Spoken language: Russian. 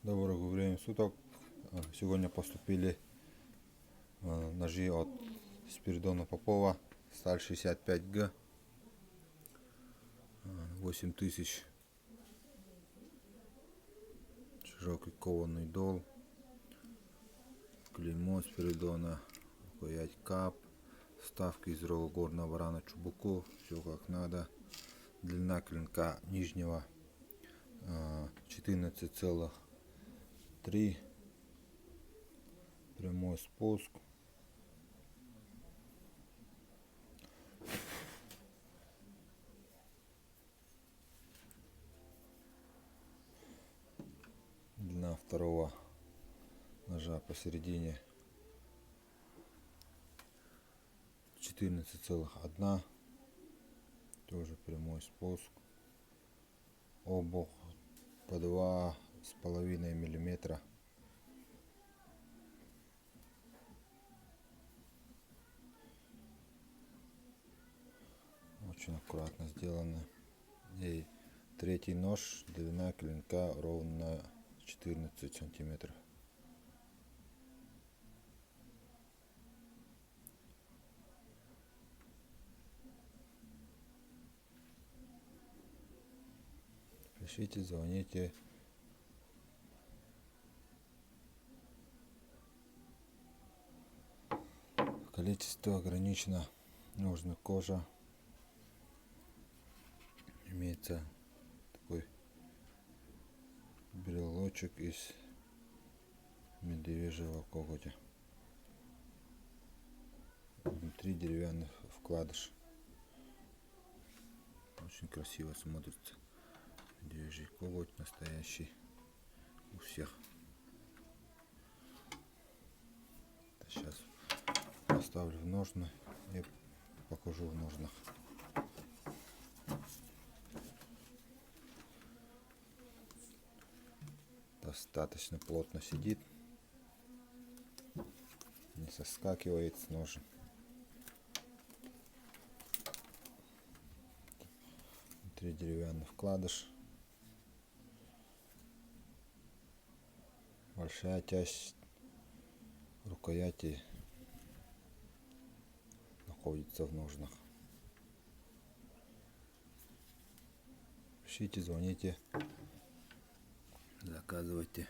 Доброго времени суток. Сегодня поступили ножи от Спиридона Попова. Сталь 65Г. 8000. Широкий кованый дол. Клеймо Спиридона. Рукоять КАП. Вставки из горного варана чубуку. Все как надо. Длина клинка нижнего 14,3. Прямой спуск. Длина второго ножа посередине 14,1. Тоже прямой спуск. Обух по 2,5 миллиметра. Очень аккуратно сделано. И третий нож, длина клинка ровно 14 сантиметров. Пишите, звоните. Количество ограничено. Нужна кожа. Имеется такой брелочек из медвежьего коготя. Внутри деревянный вкладыш. Очень красиво смотрится. Медвежий коготь настоящий у всех. Сейчас поставлю в ножны и покажу в ножнах. Достаточно плотно сидит, не соскакивает с ножен. Внутри деревянный вкладыш. Большая часть рукояти находится в ножнах. Пишите, звоните, заказывайте.